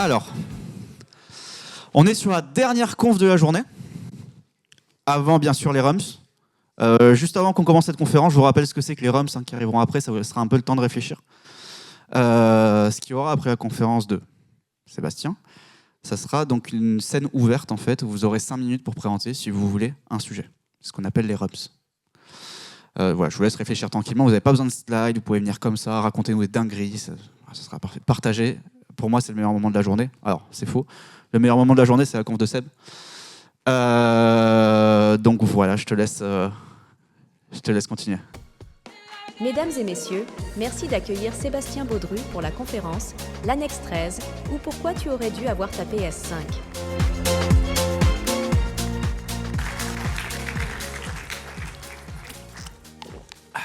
Alors, on est sur la dernière conf de la journée, avant bien sûr les RUMS. Juste avant qu'on commence cette conférence, je vous rappelle ce que c'est que les RUMS qui arriveront après, ça vous laissera un peu le temps de réfléchir. Ce qu'il y aura après la conférence de Sébastien, ça sera donc une scène ouverte en fait, où vous aurez 5 minutes pour présenter, si vous voulez, un sujet. C'est ce qu'on appelle les RUMS. Voilà, je vous laisse réfléchir tranquillement, vous n'avez pas besoin de slides, vous pouvez venir comme ça, raconter-nous des dingueries, ça sera parfait. Partagez. Pour moi, c'est le meilleur moment de la journée. Alors, c'est faux. Le meilleur moment de la journée, c'est la conf de Seb. Donc voilà, je te laisse continuer. Mesdames et messieurs, merci d'accueillir Sébastien Baudru pour la conférence L'Annexe 13 ou Pourquoi tu aurais dû avoir ta PS5.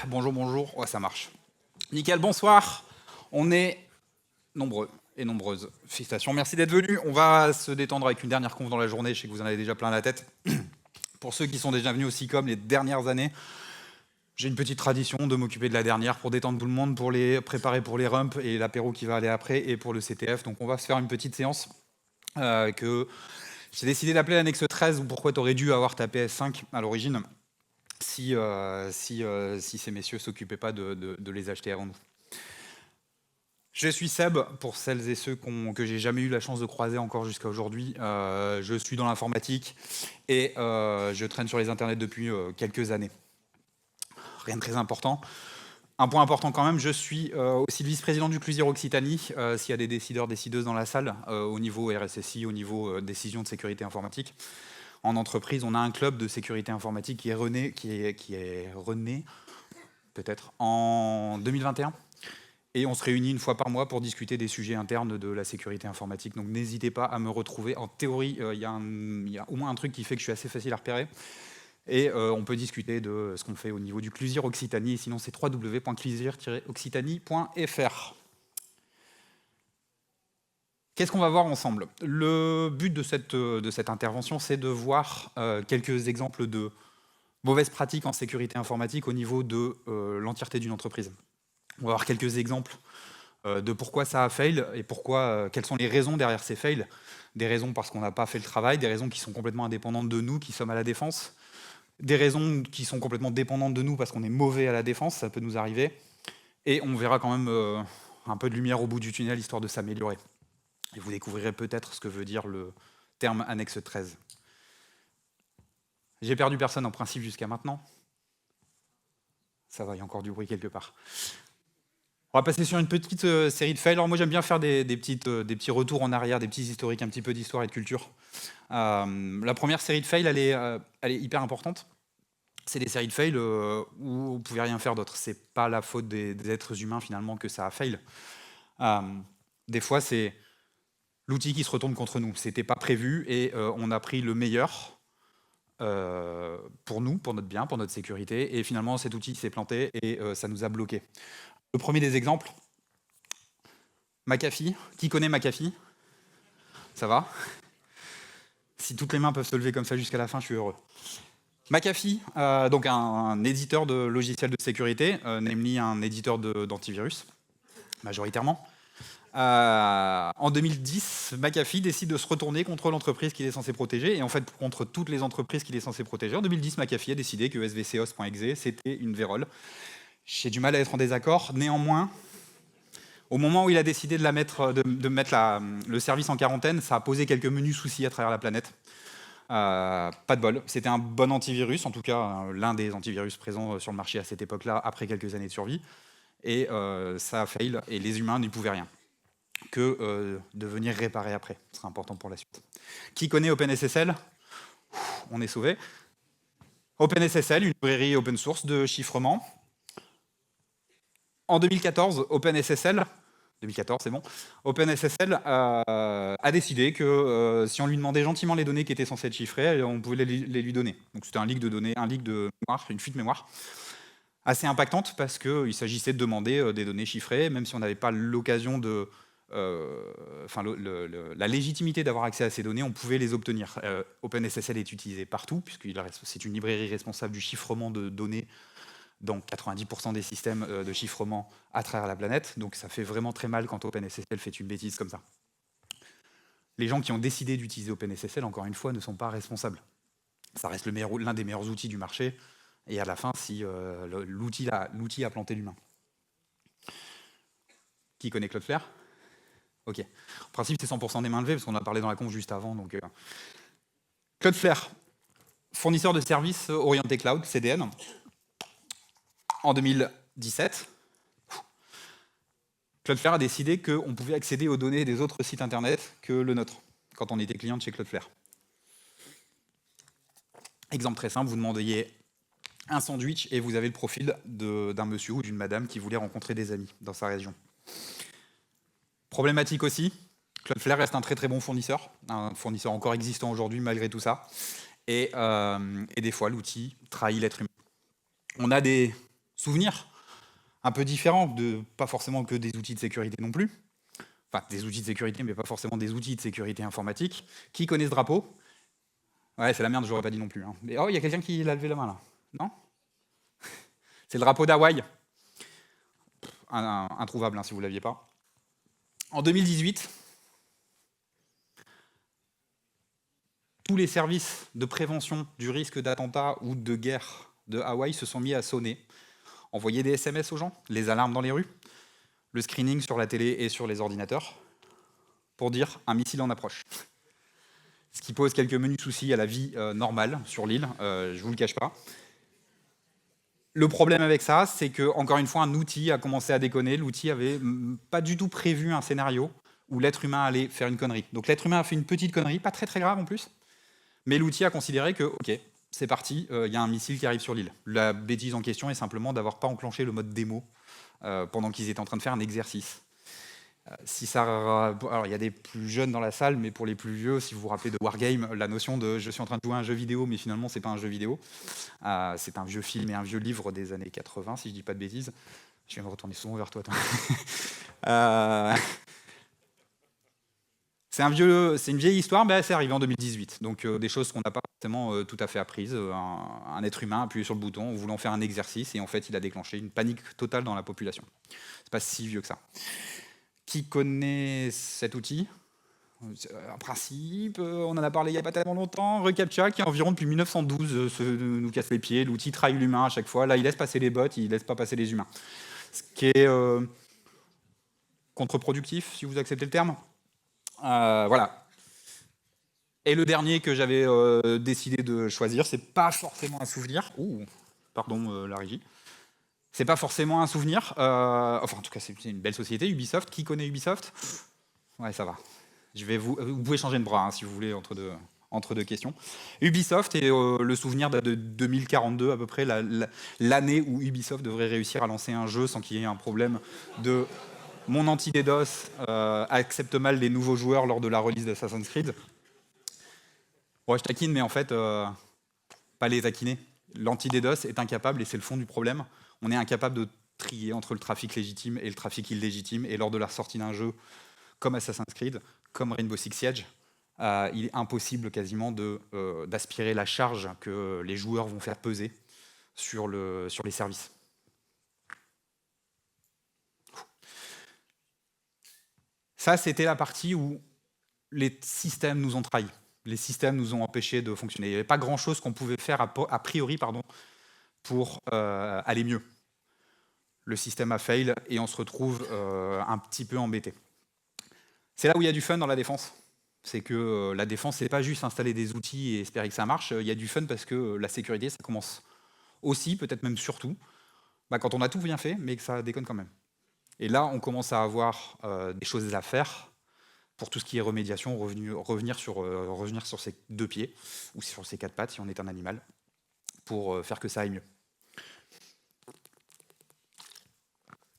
Bonjour, bonjour. Ouais, ça marche. Nickel, bonsoir. On est nombreux et nombreuses. Félicitations, merci d'être venus. On va se détendre avec une dernière conf dans la journée. Je sais que vous en avez déjà plein la tête. Pour ceux qui sont déjà venus au SICOM les dernières années, j'ai une petite tradition de m'occuper de la dernière pour détendre tout le monde, pour les préparer pour les rumps et l'apéro qui va aller après et pour le CTF. Donc on va se faire une petite séance que j'ai décidé d'appeler l'annexe 13 ou pourquoi tu aurais dû avoir ta PS5 à l'origine si ces messieurs ne s'occupaient pas de les acheter avant nous. Je suis Seb, pour celles et ceux que j'ai jamais eu la chance de croiser encore jusqu'à aujourd'hui. Je suis dans l'informatique et je traîne sur les internets depuis quelques années. Rien de très important. Un point important quand même, je suis aussi le vice-président du CLUSIR Occitanie, s'il y a des décideurs, décideuses dans la salle, au niveau RSSI, au niveau décision de sécurité informatique. En entreprise, on a un club de sécurité informatique qui est rené peut-être, en 2021. Et on se réunit une fois par mois pour discuter des sujets internes de la sécurité informatique. Donc n'hésitez pas à me retrouver. En théorie, il y a au moins un truc qui fait que je suis assez facile à repérer. Et on peut discuter de ce qu'on fait au niveau du CLUSIR Occitanie. Sinon, c'est www.clusir-occitanie.fr. Qu'est-ce qu'on va voir ensemble? Le but de cette intervention, c'est de voir quelques exemples de mauvaises pratiques en sécurité informatique au niveau de l'entièreté d'une entreprise. On va voir quelques exemples de pourquoi ça a fail et quelles sont les raisons derrière ces fails. Des raisons parce qu'on n'a pas fait le travail, des raisons qui sont complètement indépendantes de nous, qui sommes à la défense, des raisons qui sont complètement dépendantes de nous parce qu'on est mauvais à la défense, ça peut nous arriver. Et on verra quand même un peu de lumière au bout du tunnel, histoire de s'améliorer. Et vous découvrirez peut-être ce que veut dire le terme annexe 13. J'ai perdu personne en principe jusqu'à maintenant. Ça va, il y a encore du bruit quelque part. On va passer sur une petite série de fails. Alors moi j'aime bien faire des petits retours en arrière, des petits historiques, un petit peu d'histoire et de culture. La première série de fails, elle est hyper importante. C'est des séries de fails où vous ne pouvez rien faire d'autre. C'est pas la faute des êtres humains finalement que ça a fail. Des fois c'est l'outil qui se retourne contre nous. C'était pas prévu et on a pris le meilleur pour nous, pour notre bien, pour notre sécurité. Et finalement cet outil s'est planté et ça nous a bloqués. Le premier des exemples, McAfee. Qui connaît McAfee? Ça va? Si toutes les mains peuvent se lever comme ça jusqu'à la fin, je suis heureux. McAfee, donc un éditeur de logiciels de sécurité, namely un éditeur d'antivirus, majoritairement. En 2010, McAfee décide de se retourner contre l'entreprise qu'il est censé protéger, et en fait contre toutes les entreprises qu'il est censé protéger. En 2010, McAfee a décidé que svcos.exe, c'était une vérole. J'ai du mal à être en désaccord. Néanmoins, au moment où il a décidé de mettre le service en quarantaine, ça a posé quelques menus soucis à travers la planète. Pas de bol. C'était un bon antivirus, en tout cas l'un des antivirus présents sur le marché à cette époque-là, après quelques années de survie. Et ça a fail, et les humains n'y pouvaient rien. Que de venir réparer après. Ce sera important pour la suite. Qui connaît OpenSSL? On est sauvé. OpenSSL, une librairie open source de chiffrement. En 2014, OpenSSL, 2014 c'est bon, OpenSSL a décidé que si on lui demandait gentiment les données qui étaient censées être chiffrées, on pouvait les lui donner. Donc c'était un leak de données, un leak de mémoire, une fuite mémoire, assez impactante parce qu'il s'agissait de demander des données chiffrées, même si on n'avait pas l'occasion de... la légitimité d'avoir accès à ces données, on pouvait les obtenir. OpenSSL est utilisé partout, puisque c'est une librairie responsable du chiffrement de données dans 90% des systèmes de chiffrement à travers la planète. Donc ça fait vraiment très mal quand OpenSSL fait une bêtise comme ça. Les gens qui ont décidé d'utiliser OpenSSL, encore une fois, ne sont pas responsables. Ça reste l'un des meilleurs outils du marché, et à la fin, si l'outil a planté l'humain. Qui connaît Cloudflare? Ok. En principe, c'est 100% des mains levées, parce qu'on a parlé dans la conf juste avant. Donc, Cloudflare, fournisseur de services orienté cloud, CDN. En 2017, Cloudflare a décidé qu'on pouvait accéder aux données des autres sites internet que le nôtre, quand on était client de chez Cloudflare. Exemple très simple, vous demandiez un sandwich et vous avez le profil d'un monsieur ou d'une madame qui voulait rencontrer des amis dans sa région. Problématique aussi, Cloudflare reste un très très bon fournisseur, un fournisseur encore existant aujourd'hui malgré tout ça, et des fois l'outil trahit l'être humain. On a des souvenirs un peu différents, pas forcément que des outils de sécurité non plus, enfin des outils de sécurité mais pas forcément des outils de sécurité informatique. Qui connaît ce drapeau? Ouais, c'est la merde, j'aurais pas dit non plus. Hein. Mais oh, il y a quelqu'un qui l'a levé la main là. Non? C'est le drapeau d'Hawaï. Introuvable hein, si vous ne l'aviez pas. En 2018, tous les services de prévention du risque d'attentat ou de guerre de Hawaï se sont mis à sonner, envoyer des SMS aux gens, les alarmes dans les rues, le screening sur la télé et sur les ordinateurs, pour dire un missile en approche. Ce qui pose quelques menus soucis à la vie normale sur l'île, je ne vous le cache pas. Le problème avec ça, c'est que, encore une fois, un outil a commencé à déconner. L'outil n'avait pas du tout prévu un scénario où l'être humain allait faire une connerie. Donc l'être humain a fait une petite connerie, pas très très grave en plus, mais l'outil a considéré que, ok, c'est parti, il y a un missile qui arrive sur l'île. La bêtise en question est simplement d'avoir pas enclenché le mode démo pendant qu'ils étaient en train de faire un exercice. Alors, il y a des plus jeunes dans la salle, mais pour les plus vieux, si vous vous rappelez de Wargame, la notion de « je suis en train de jouer à un jeu vidéo, mais finalement, c'est pas un jeu vidéo », c'est un vieux film et un vieux livre des années 80, si je dis pas de bêtises. Je viens de retourner souvent vers toi. C'est une vieille histoire, mais c'est arrivé en 2018. Donc, des choses qu'on n'a pas forcément tout à fait apprises. Un être humain a appuyé sur le bouton en voulant faire un exercice, et en fait, il a déclenché une panique totale dans la population. C'est pas si vieux que ça. Qui connaît cet outil? En principe, on en a parlé il n'y a pas tellement longtemps, reCAPTCHA, qui environ depuis 1912 nous casse les pieds, l'outil trahit l'humain à chaque fois, là il laisse passer les bots, il ne laisse pas passer les humains. Ce qui est contre-productif, si vous acceptez le terme. Voilà. Et le dernier que j'avais décidé de choisir, c'est pas forcément un souvenir, pardon la régie. C'est pas forcément un souvenir, enfin en tout cas c'est une belle société, Ubisoft. Qui connaît Ubisoft? Ouais, ça va. Vous pouvez changer de bras hein, si vous voulez entre deux questions. Ubisoft, et le souvenir date de 2042 à peu près, l'année où Ubisoft devrait réussir à lancer un jeu sans qu'il y ait un problème de mon anti-DDoS accepte mal les nouveaux joueurs lors de la release d'Assassin's Creed. Bon, je taquine, mais en fait, pas les taquiner. L'anti-DDoS est incapable, et c'est le fond du problème. On est incapable de trier entre le trafic légitime et le trafic illégitime, et lors de la sortie d'un jeu comme Assassin's Creed, comme Rainbow Six Siege, il est impossible quasiment d'aspirer la charge que les joueurs vont faire peser sur les services. Ça, c'était la partie où les systèmes nous ont trahis. Les systèmes nous ont empêchés de fonctionner. Il n'y avait pas grand-chose qu'on pouvait faire a priori pour aller mieux. Le système a fail et on se retrouve un petit peu embêté. C'est là où il y a du fun dans la défense. C'est que la défense, c'est pas juste installer des outils et espérer que ça marche. Il y a du fun parce que la sécurité, ça commence aussi, peut-être même surtout, quand on a tout bien fait, mais que ça déconne quand même. Et là, on commence à avoir des choses à faire pour tout ce qui est remédiation, revenir sur ses deux pieds, ou sur ses quatre pattes si on est un animal, pour faire que ça aille mieux.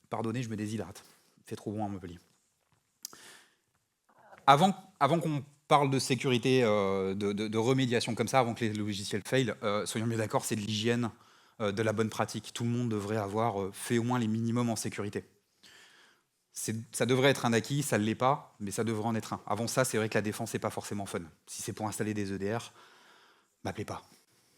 Pardonnez, je me déshydrate. Il fait trop bon à Montpellier. Avant qu'on parle de sécurité, de remédiation comme ça, avant que les logiciels fail, soyons bien d'accord, c'est de l'hygiène, de la bonne pratique. Tout le monde devrait avoir fait au moins les minimums en sécurité. Ça devrait être un acquis, ça ne l'est pas, mais ça devrait en être un. Avant ça, c'est vrai que la défense n'est pas forcément fun. Si c'est pour installer des EDR, m'appelez pas.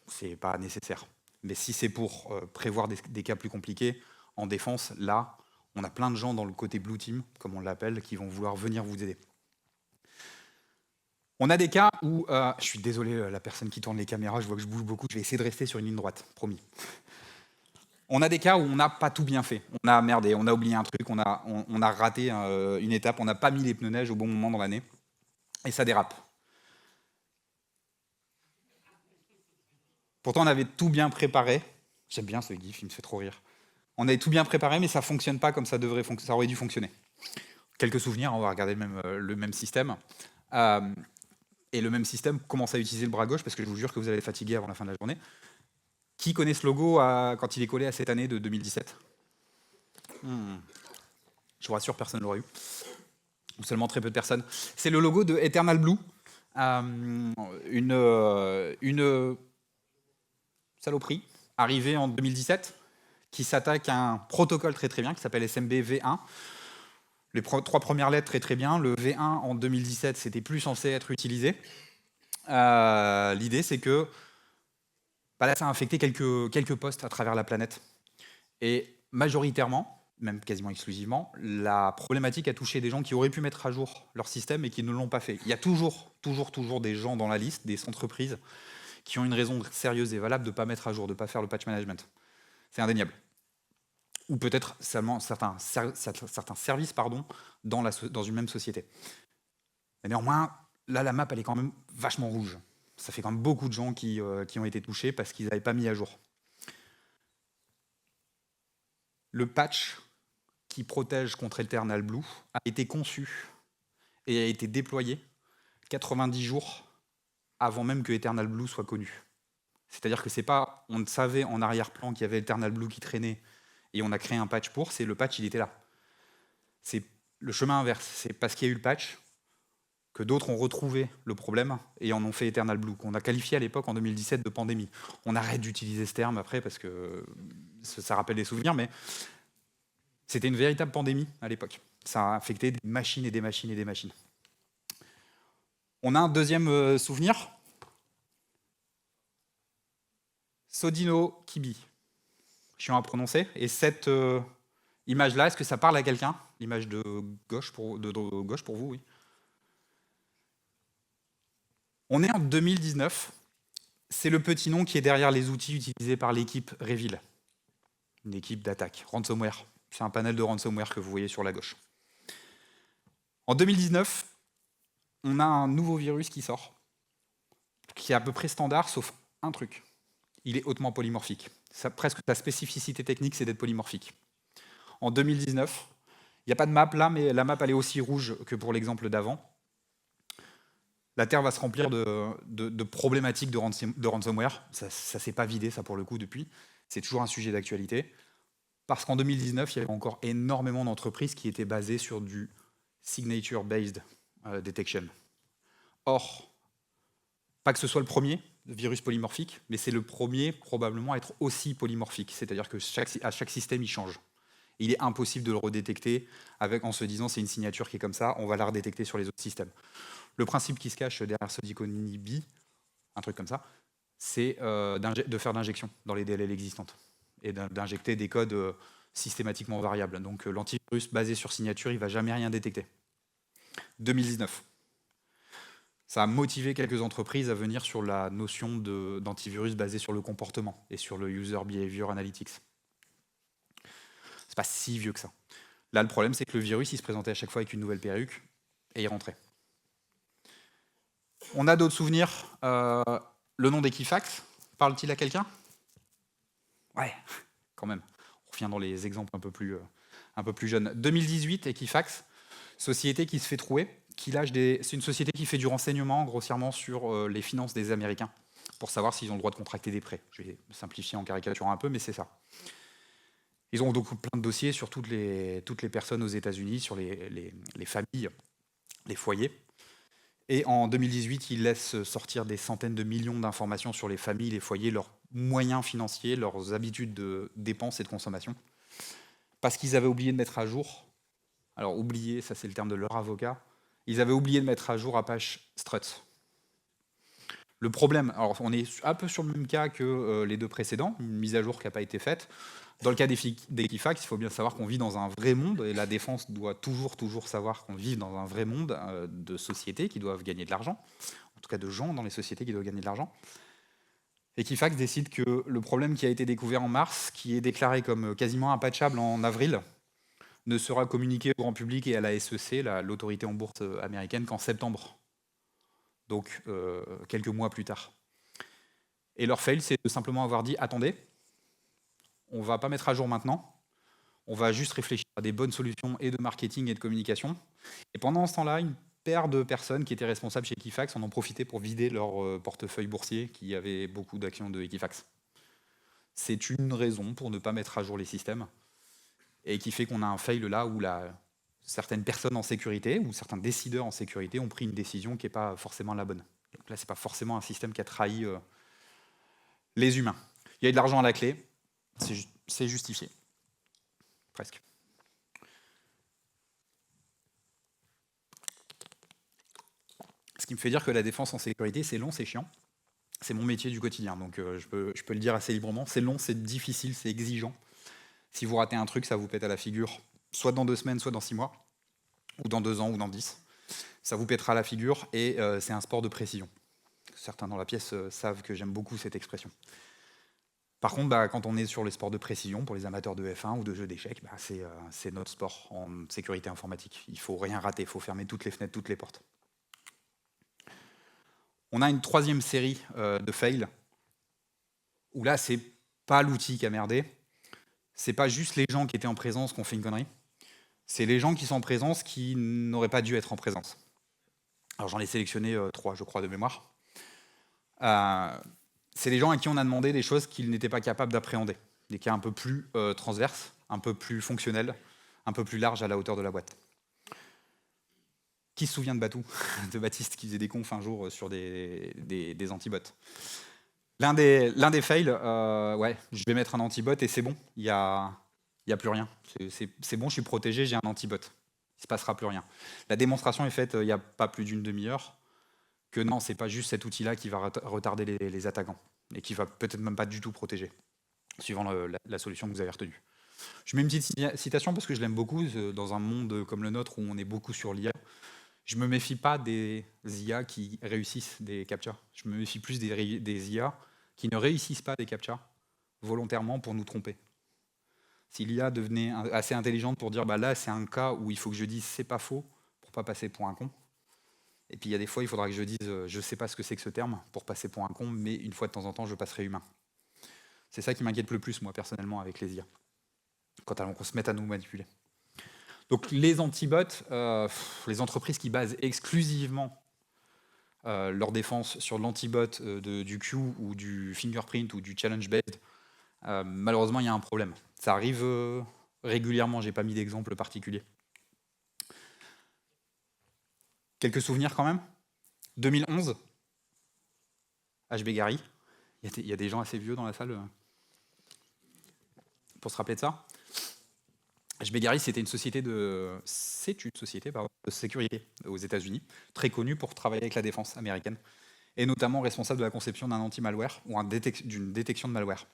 C'est pas nécessaire. Mais si c'est pour prévoir des cas plus compliqués, en défense, là, on a plein de gens dans le côté blue team, comme on l'appelle, qui vont vouloir venir vous aider. On a des cas où, je suis désolé, la personne qui tourne les caméras, je vois que je bouge beaucoup, je vais essayer de rester sur une ligne droite, promis. On a des cas où on n'a pas tout bien fait. On a merdé, on a oublié un truc, on a raté une étape, on n'a pas mis les pneus neige au bon moment dans l'année, et ça dérape. Pourtant, on avait tout bien préparé. J'aime bien ce gif, il me fait trop rire. On avait tout bien préparé, mais ça ne fonctionne pas comme ça aurait dû fonctionner. Quelques souvenirs, on va regarder le même système. Et le même système commence à utiliser le bras gauche, parce que je vous jure que vous allez être fatigué avant la fin de la journée. Qui connaît ce logo quand il est collé à cette année de 2017 Je vous rassure, personne ne l'aurait eu. Ou seulement très peu de personnes. C'est le logo de Eternal Blue. Une saloperie arrivée en 2017 qui s'attaque à un protocole très très bien qui s'appelle SMB V1. Les 3 premières lettres très très bien. Le V1 en 2017, c'était plus censé être utilisé. L'idée, c'est que là, ça a infecté quelques postes à travers la planète. Et majoritairement, même quasiment exclusivement, la problématique a touché des gens qui auraient pu mettre à jour leur système et qui ne l'ont pas fait. Il y a toujours des gens dans la liste, des entreprises, qui ont une raison sérieuse et valable de ne pas mettre à jour, de ne pas faire le patch management. C'est indéniable. Ou peut-être seulement certains services dans une même société. Mais néanmoins, là, la map, elle est quand même vachement rouge. Ça fait quand même beaucoup de gens qui ont été touchés parce qu'ils n'avaient pas mis à jour. Le patch qui protège contre Eternal Blue a été conçu et a été déployé 90 jours avant même que Eternal Blue soit connu. C'est-à-dire que c'est pas, on savait en arrière-plan qu'il y avait Eternal Blue qui traînait et on a créé un patch pour, c'est le patch, il était là. C'est le chemin inverse, c'est parce qu'il y a eu le patch que d'autres ont retrouvé le problème et en ont fait Eternal Blue, qu'on a qualifié à l'époque en 2017 de pandémie. On arrête d'utiliser ce terme après parce que ça rappelle des souvenirs, mais c'était une véritable pandémie à l'époque. Ça a affecté des machines et des machines et des machines. On a un deuxième souvenir. Sodino Kibi. Chiant à prononcer. Et cette image-là, est-ce que ça parle à quelqu'un? L'image de gauche pour vous, oui. On est en 2019. C'est le petit nom qui est derrière les outils utilisés par l'équipe Reveal. Une équipe d'attaque, ransomware. C'est un panel de ransomware que vous voyez sur la gauche. En 2019, on a un nouveau virus qui sort, qui est à peu près standard, sauf un truc. Il est hautement polymorphique. Presque sa spécificité technique, c'est d'être polymorphique. En 2019, il n'y a pas de map là, mais la map elle est aussi rouge que pour l'exemple d'avant. La Terre va se remplir de problématiques de ransomware. Ça ne s'est pas vidé, ça, pour le coup, depuis. C'est toujours un sujet d'actualité. Parce qu'en 2019, il y avait encore énormément d'entreprises qui étaient basées sur du signature-based detection. Or, pas que ce soit le premier virus polymorphique, mais c'est le premier probablement à être aussi polymorphique. C'est-à-dire que à chaque système, il change. Il est impossible de le redétecter en se disant c'est une signature qui est comme ça, on va la redétecter sur les autres systèmes. Le principe qui se cache derrière Sodiconi B, un truc comme ça, c'est de faire l'injection dans les DLL existantes et d'injecter des codes systématiquement variables. Donc l'antivirus basé sur signature, il ne va jamais rien détecter. 2019. Ça a motivé quelques entreprises à venir sur la notion d'antivirus basé sur le comportement et sur le User Behavior Analytics. C'est pas si vieux que ça. Là, le problème, c'est que le virus, il se présentait à chaque fois avec une nouvelle perruque et il rentrait. On a d'autres souvenirs. Le nom d'Equifax, parle-t-il à quelqu'un? Ouais, quand même. On revient dans les exemples un peu plus jeunes. 2018, Equifax, société qui se fait trouer. C'est une société qui fait du renseignement, grossièrement, sur les finances des Américains, pour savoir s'ils ont le droit de contracter des prêts. Je vais simplifier en caricaturant un peu, mais c'est ça. Ils ont donc plein de dossiers sur toutes les personnes aux États-Unis, sur les familles, les foyers. Et en 2018, ils laissent sortir des centaines de millions d'informations sur les familles, les foyers, leurs moyens financiers, leurs habitudes de dépenses et de consommation, parce qu'ils avaient oublié de mettre à jour, alors oublier, ça c'est le terme de leur avocat, ils avaient oublié de mettre à jour Apache Struts. Le problème, alors on est un peu sur le même cas que les deux précédents, une mise à jour qui n'a pas été faite. Dans le cas d'Equifax, il faut bien savoir qu'on vit dans un vrai monde, et la défense doit toujours savoir qu'on vit dans un vrai monde de sociétés qui doivent gagner de l'argent, en tout cas de gens dans les sociétés qui doivent gagner de l'argent. Equifax décide que le problème qui a été découvert en mars, qui est déclaré comme quasiment impatchable en avril, ne sera communiqué au grand public et à la SEC, l'autorité en bourse américaine, qu'en septembre. Donc quelques mois plus tard. Et leur fail, c'est de simplement avoir dit « Attendez, on ne va pas mettre à jour maintenant, on va juste réfléchir à des bonnes solutions et de marketing et de communication. » Et pendant ce temps-là, une paire de personnes qui étaient responsables chez Equifax en ont profité pour vider leur portefeuille boursier qui avait beaucoup d'actions de Equifax. C'est une raison pour ne pas mettre à jour les systèmes et qui fait qu'on a un fail là où certaines personnes en sécurité ou certains décideurs en sécurité ont pris une décision qui n'est pas forcément la bonne. Donc là, ce n'est pas forcément un système qui a trahi les humains. Il y a de l'argent à la clé, c'est justifié. Presque. Ce qui me fait dire que la défense en sécurité, c'est long, c'est chiant. C'est mon métier du quotidien, donc je peux le dire assez librement. C'est long, c'est difficile, c'est exigeant. Si vous ratez un truc, ça vous pète à la figure, soit dans 2 semaines, soit dans 6 mois, ou dans 2 ans, ou dans 10. Ça vous pètera à la figure, et c'est un sport de précision. Certains dans la pièce savent que j'aime beaucoup cette expression. Par contre, quand on est sur les sports de précision, pour les amateurs de F1 ou de jeux d'échecs, c'est notre sport en sécurité informatique. Il ne faut rien rater, il faut fermer toutes les fenêtres, toutes les portes. On a une 3e série de fails, où là, c'est pas l'outil qui a merdé, c'est pas juste les gens qui étaient en présence qui ont fait une connerie, c'est les gens qui sont en présence qui n'auraient pas dû être en présence. Alors j'en ai sélectionné 3, je crois, de mémoire. C'est les gens à qui on a demandé des choses qu'ils n'étaient pas capables d'appréhender, des cas un peu plus transverses, un peu plus fonctionnels, un peu plus larges à la hauteur de la boîte. Qui se souvient de Batou, de Baptiste qui faisait des confs un jour sur des antibots? L'un des fails, ouais, je vais mettre un antibot et c'est bon, il n'y a plus rien. C'est bon, je suis protégé, j'ai un antibot. Il ne se passera plus rien. La démonstration est faite il n'y a pas plus d'une demi-heure, que non, ce n'est pas juste cet outil-là qui va retarder les attaquants, et qui ne va peut-être même pas du tout protéger, suivant la solution que vous avez retenue. Je mets une petite citation parce que je l'aime beaucoup, dans un monde comme le nôtre où on est beaucoup sur l'IA. Je ne me méfie pas des IA qui réussissent des captchas. Je me méfie plus des IA qui ne réussissent pas des captchas volontairement pour nous tromper. Si l'IA devenait assez intelligente pour dire là, c'est un cas où il faut que je dise c'est pas faux pour pas passer pour un con. Et puis il y a des fois, il faudra que je dise je sais pas ce que c'est que ce terme pour passer pour un con, mais une fois de temps en temps, je passerai humain. C'est ça qui m'inquiète le plus, moi, personnellement, avec les IA, quand on se met à nous manipuler. Donc les antibots, les entreprises qui basent exclusivement leur défense sur l'antibot du Q ou du fingerprint ou du challenge-based, malheureusement, il y a un problème. Ça arrive régulièrement, je n'ai pas mis d'exemple particulier. Quelques souvenirs quand même. 2011, HB Gary. Il y a des gens assez vieux dans la salle pour se rappeler de ça. HB Gary, c'est une société de sécurité aux États-Unis, très connue pour travailler avec la défense américaine, et notamment responsable de la conception d'un anti-malware ou d'une détection de malware.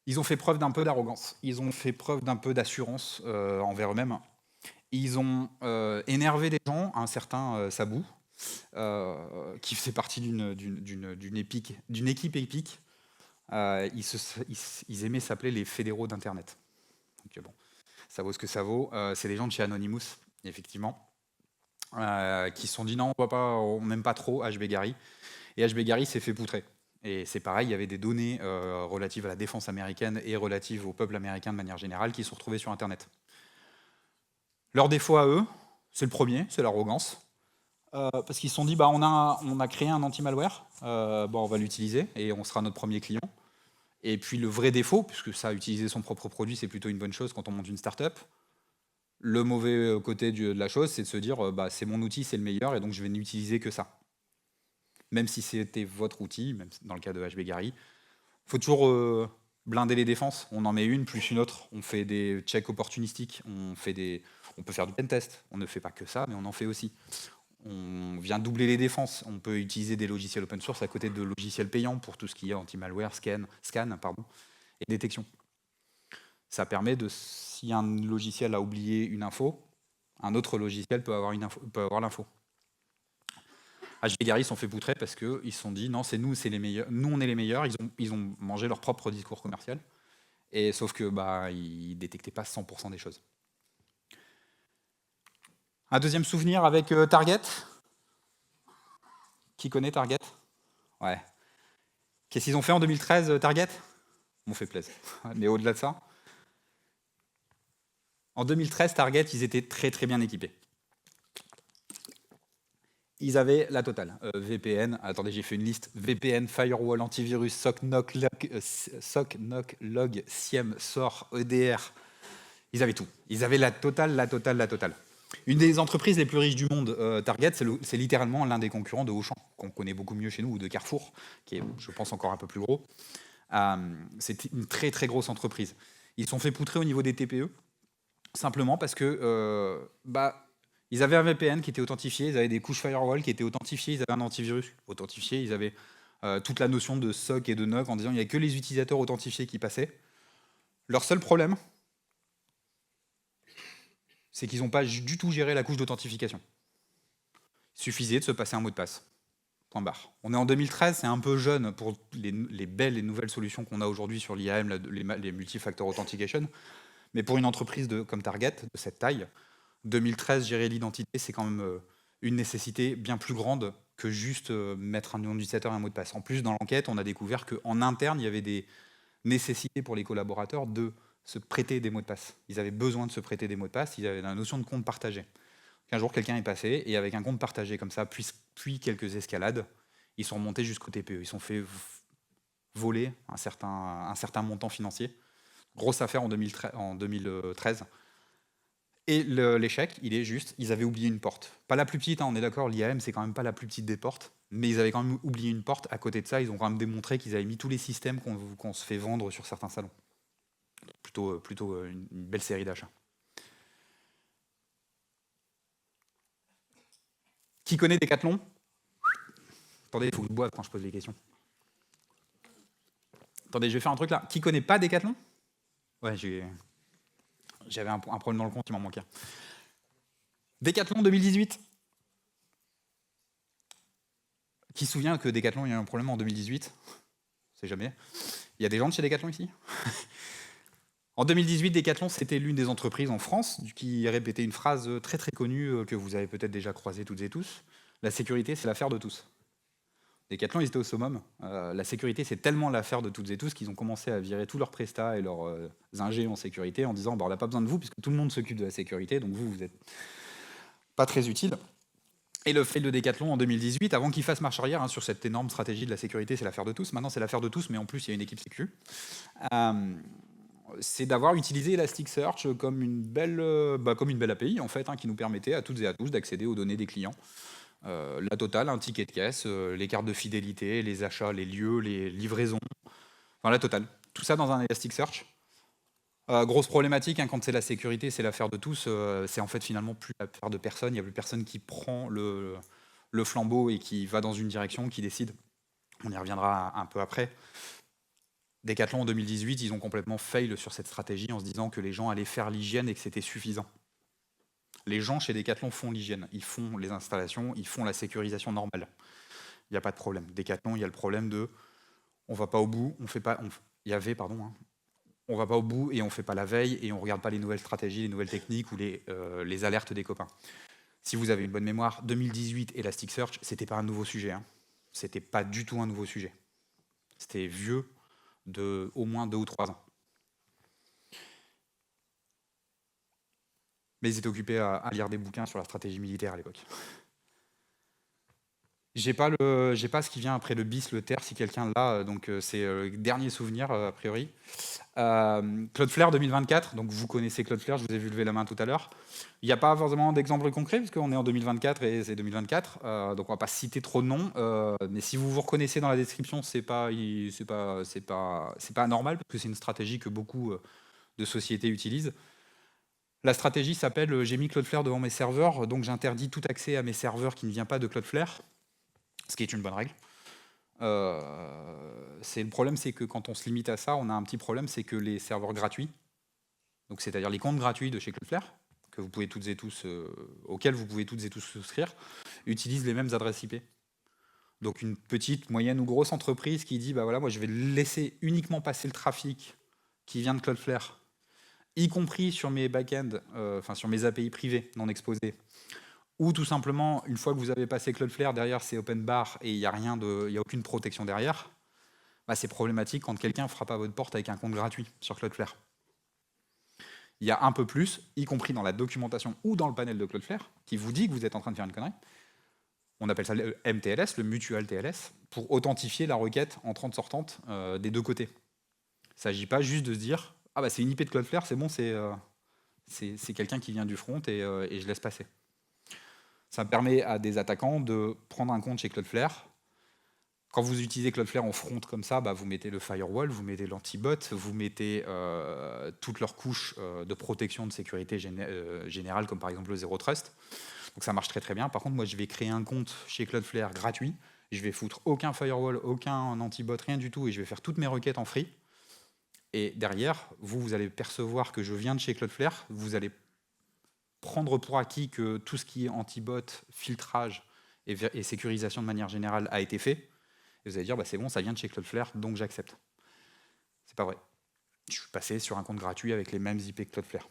Ils ont fait preuve d'un peu d'arrogance, ils ont fait preuve d'un peu d'assurance envers eux-mêmes. Ils ont énervé des gens, un certain Sabou, qui faisait partie d'une équipe épique. Ils aimaient s'appeler les fédéraux d'Internet. Donc bon, ça vaut ce que ça vaut. C'est des gens de chez Anonymous, effectivement, qui se sont dit non, on n'aime pas trop HB Gary. Et HB Gary s'est fait poutrer. Et c'est pareil, il y avait des données relatives à la défense américaine et relatives au peuple américain de manière générale qui se sont retrouvées sur Internet. Leur défaut à eux, c'est le premier, c'est l'arrogance. Parce qu'ils se sont dit, on a créé un anti-malware, on va l'utiliser et on sera notre premier client. Et puis le vrai défaut, puisque ça, utiliser son propre produit, c'est plutôt une bonne chose quand on monte une start-up. Le mauvais côté de la chose, c'est de se dire, c'est mon outil, c'est le meilleur, et donc je vais n'utiliser que ça. Même si c'était votre outil, même dans le cas de HB Gary, il faut toujours blinder les défenses. On en met une plus une autre. On fait des checks opportunistiques, on peut faire du pentest. On ne fait pas que ça, mais on en fait aussi. On vient doubler les défenses. On peut utiliser des logiciels open source à côté de logiciels payants pour tout ce qui est anti-malware, scan et détection. Ça permet de, si un logiciel a oublié une info, un autre logiciel peut avoir l'info. HVGary sont fait poutrer parce qu'ils se sont dit non, c'est nous les meilleurs. Nous, on est les meilleurs. Ils ont mangé leur propre discours commercial. Et sauf que ils détectaient pas 100% des choses. Un deuxième souvenir avec Target. Qui connaît Target? Ouais. Qu'est-ce qu'ils ont fait en 2013, Target? On fait plaisir. Mais au-delà de ça, en 2013, Target, ils étaient très très bien équipés. Ils avaient la totale. VPN, attendez, j'ai fait une liste. VPN, Firewall, Antivirus, SOC, NOC, Log, SIEM, SOAR, EDR. Ils avaient tout. Ils avaient la totale. Une des entreprises les plus riches du monde, Target, c'est littéralement l'un des concurrents de Auchan, qu'on connaît beaucoup mieux chez nous, ou de Carrefour, qui est, je pense, encore un peu plus gros. C'est une très très grosse entreprise. Ils se sont fait poutrer au niveau des TPE, simplement parce que ils avaient un VPN qui était authentifié, ils avaient des couches firewall qui étaient authentifiées, ils avaient un antivirus authentifié, ils avaient toute la notion de SOC et de NOC en disant il n'y a que les utilisateurs authentifiés qui passaient. Leur seul problème, c'est qu'ils n'ont pas du tout géré la couche d'authentification. Il suffisait de se passer un mot de passe. Point barre. On est en 2013, c'est un peu jeune pour les belles et nouvelles solutions qu'on a aujourd'hui sur l'IAM, les multi-factor authentication, mais pour une entreprise comme Target, de cette taille, 2013, gérer l'identité, c'est quand même une nécessité bien plus grande que juste mettre un nom d'utilisateur et un mot de passe. En plus, dans l'enquête, on a découvert qu'en interne, il y avait des nécessités pour les collaborateurs de se prêter des mots de passe. Ils avaient besoin de se prêter des mots de passe, ils avaient la notion de compte partagé. Un jour, quelqu'un est passé, et avec un compte partagé comme ça, puis quelques escalades, ils sont remontés jusqu'au TPE. Ils sont fait voler un certain montant financier. Grosse affaire en 2013. Et l'échec, il est juste, ils avaient oublié une porte. Pas la plus petite, on est d'accord, l'IAM, c'est quand même pas la plus petite des portes, mais ils avaient quand même oublié une porte. À côté de ça, ils ont quand même démontré qu'ils avaient mis tous les systèmes qu'on se fait vendre sur certains salons. Plutôt une belle série d'achats. Qui connaît Decathlon? Attendez, il faut que je boive quand je pose les questions. Attendez, je vais faire un truc là. Qui connaît pas Decathlon? Ouais, j'avais un problème dans le compte, il m'en manquait. Decathlon 2018. Qui se souvient que Decathlon, il y a eu un problème en 2018? On sait jamais. Il y a des gens de chez Decathlon ici? En 2018, Decathlon, c'était l'une des entreprises en France qui répétait une phrase très très connue que vous avez peut-être déjà croisée toutes et tous. La sécurité, c'est l'affaire de tous. Decathlon, ils étaient au summum. La sécurité, c'est tellement l'affaire de toutes et tous qu'ils ont commencé à virer tous leurs prestats et leurs ingés en sécurité en disant on n'a pas besoin de vous puisque tout le monde s'occupe de la sécurité, donc vous n'êtes pas très utile. Et le fait de Decathlon en 2018, avant qu'il fasse marche arrière sur cette énorme stratégie de la sécurité, c'est l'affaire de tous. Maintenant, c'est l'affaire de tous, mais en plus, il y a une équipe sécu. C'est d'avoir utilisé Elasticsearch comme une belle API en fait, qui nous permettait à toutes et à tous d'accéder aux données des clients. La totale, un ticket de caisse, les cartes de fidélité, les achats, les lieux, les livraisons, enfin la totale. Tout ça dans un Elasticsearch. Grosse problématique, quand c'est la sécurité, c'est l'affaire de tous, c'est en fait finalement plus l'affaire de personne, il n'y a plus personne qui prend le flambeau et qui va dans une direction, qui décide. On y reviendra un peu après. Decathlon en 2018, ils ont complètement fail sur cette stratégie en se disant que les gens allaient faire l'hygiène et que c'était suffisant. Les gens chez Decathlon font l'hygiène, ils font les installations, ils font la sécurisation normale. Il n'y a pas de problème. Decathlon, il y a le problème de on va pas au bout, on va pas au bout et on fait pas la veille et on regarde pas les nouvelles stratégies, les nouvelles techniques ou les alertes des copains. Si vous avez une bonne mémoire, 2018 Elasticsearch, c'était pas un nouveau sujet. C'était pas du tout un nouveau sujet. C'était vieux de au moins 2 ou 3 ans. Mais ils étaient occupés à lire des bouquins sur la stratégie militaire à l'époque. J'ai pas ce qui vient après le bis, le ter, si quelqu'un l'a, donc c'est le dernier souvenir a priori. Cloudflare 2024, donc vous connaissez Cloudflare, je vous ai vu lever la main tout à l'heure. Il n'y a pas forcément d'exemple concret, parce qu'on est en 2024 et c'est 2024, donc on va pas citer trop de noms, mais si vous vous reconnaissez dans la description, c'est pas anormal, parce que c'est une stratégie que beaucoup de sociétés utilisent. La stratégie s'appelle j'ai mis Cloudflare devant mes serveurs, donc j'interdis tout accès à mes serveurs qui ne vient pas de Cloudflare, ce qui est une bonne règle. Le problème, c'est que quand on se limite à ça, on a un petit problème, c'est que les serveurs gratuits, donc c'est-à-dire les comptes gratuits de chez Cloudflare, que vous pouvez toutes et tous, auxquels vous pouvez toutes et tous souscrire, utilisent les mêmes adresses IP. Donc une petite, moyenne ou grosse entreprise qui dit bah voilà, moi je vais laisser uniquement passer le trafic qui vient de Cloudflare, y compris sur mes back-ends, enfin sur mes API privées non exposées, ou tout simplement, une fois que vous avez passé Cloudflare, derrière c'est open bar et il n'y a aucune protection derrière, bah, c'est problématique quand quelqu'un frappe à votre porte avec un compte gratuit sur Cloudflare. Il y a un peu plus, y compris dans la documentation ou dans le panel de Cloudflare, qui vous dit que vous êtes en train de faire une connerie. On appelle ça le MTLS, le Mutual TLS, pour authentifier la requête entrante-sortante des deux côtés. Il ne s'agit pas juste de se dire « Ah bah c'est une IP de Cloudflare, c'est bon, c'est quelqu'un qui vient du front et je laisse passer ». Ça permet à des attaquants de prendre un compte chez Cloudflare. Quand vous utilisez Cloudflare en front comme ça, bah vous mettez le firewall, vous mettez l'antibot, vous mettez toutes leurs couches de protection de sécurité générale, comme par exemple le Zero Trust. Donc ça marche très très bien. Par contre, moi je vais créer un compte chez Cloudflare gratuit, je vais foutre aucun firewall, aucun antibot, rien du tout, et je vais faire toutes mes requêtes en free. Et derrière, vous allez percevoir que je viens de chez Cloudflare, vous allez prendre pour acquis que tout ce qui est antibot, filtrage et sécurisation de manière générale a été fait. Et vous allez dire, bah, c'est bon, ça vient de chez Cloudflare, donc j'accepte. C'est pas vrai. Je suis passé sur un compte gratuit avec les mêmes IP que Cloudflare.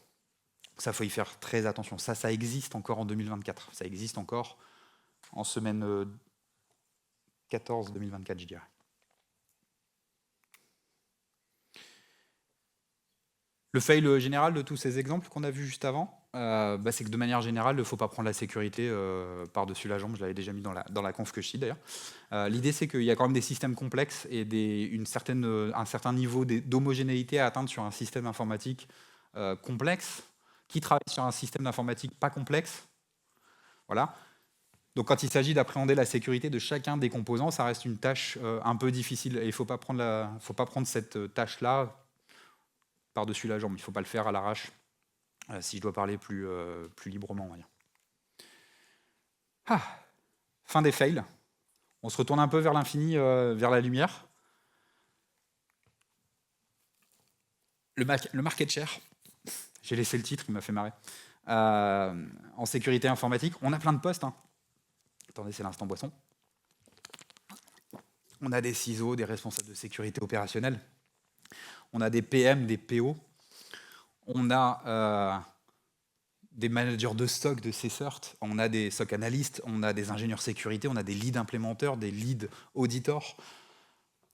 Ça, il faut y faire très attention. Ça existe encore en 2024. Ça existe encore en semaine 14 2024, je dirais. Le fail général de tous ces exemples qu'on a vus juste avant, c'est que de manière générale, il ne faut pas prendre la sécurité par-dessus la jambe. Je l'avais déjà mis dans la conf que je cite d'ailleurs. L'idée, c'est qu'il y a quand même des systèmes complexes et un certain niveau d'homogénéité à atteindre sur un système informatique complexe qui travaille sur un système d'informatique pas complexe. Voilà. Donc quand il s'agit d'appréhender la sécurité de chacun des composants, ça reste une tâche un peu difficile. Et il ne faut pas prendre cette tâche-là par-dessus la jambe. Il ne faut pas le faire à l'arrache, si je dois parler plus librement. On va dire. Fin des fails. On se retourne un peu vers l'infini, vers la lumière. Le market share. J'ai laissé le titre, il m'a fait marrer. En sécurité informatique, on a plein de postes. Hein. Attendez, c'est l'instant boisson. On a des CISO, des responsables de sécurité opérationnelle. On a des PM, des PO. On a des managers de SOC, de CSERT. On a des SOC analystes. On a des ingénieurs sécurité. On a des lead implémenteurs, des lead auditors.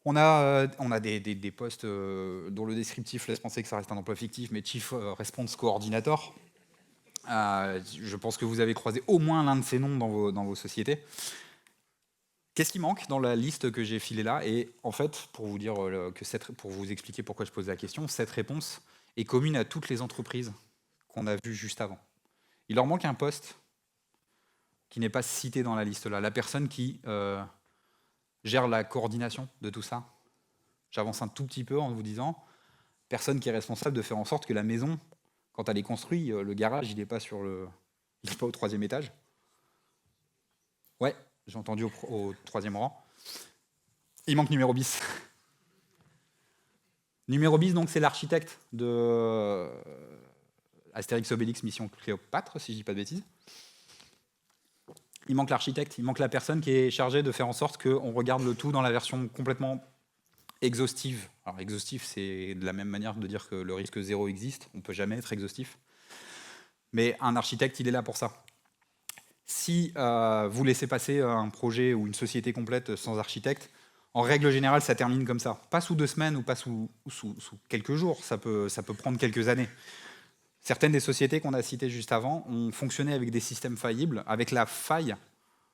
On a des postes dont le descriptif laisse penser que ça reste un emploi fictif, mais Chief Response Coordinator. Je pense que vous avez croisé au moins l'un de ces noms dans vos sociétés. Qu'est-ce qui manque dans la liste que j'ai filée là? Et en fait, pour vous expliquer pourquoi je pose la question, cette réponse est commune à toutes les entreprises qu'on a vues juste avant. Il leur manque un poste qui n'est pas cité dans la liste là. La personne qui gère la coordination de tout ça. J'avance un tout petit peu en vous disant, personne qui est responsable de faire en sorte que la maison, quand elle est construite, le garage, il n'est pas au 3e étage. Ouais, j'ai entendu au 3e rang. Il manque numéro bis. Numéro bis, donc, c'est l'architecte de Astérix Obélix Mission Cléopâtre, si je ne dis pas de bêtises. Il manque l'architecte, il manque la personne qui est chargée de faire en sorte qu'on regarde le tout dans la version complètement exhaustive. Alors exhaustif, c'est de la même manière de dire que le risque zéro existe, on ne peut jamais être exhaustif. Mais un architecte, il est là pour ça. Si vous laissez passer un projet ou une société complète sans architecte, en règle générale, ça termine comme ça. Pas sous 2 semaines ou pas sous quelques jours, ça peut prendre quelques années. Certaines des sociétés qu'on a citées juste avant ont fonctionné avec des systèmes faillibles, avec la faille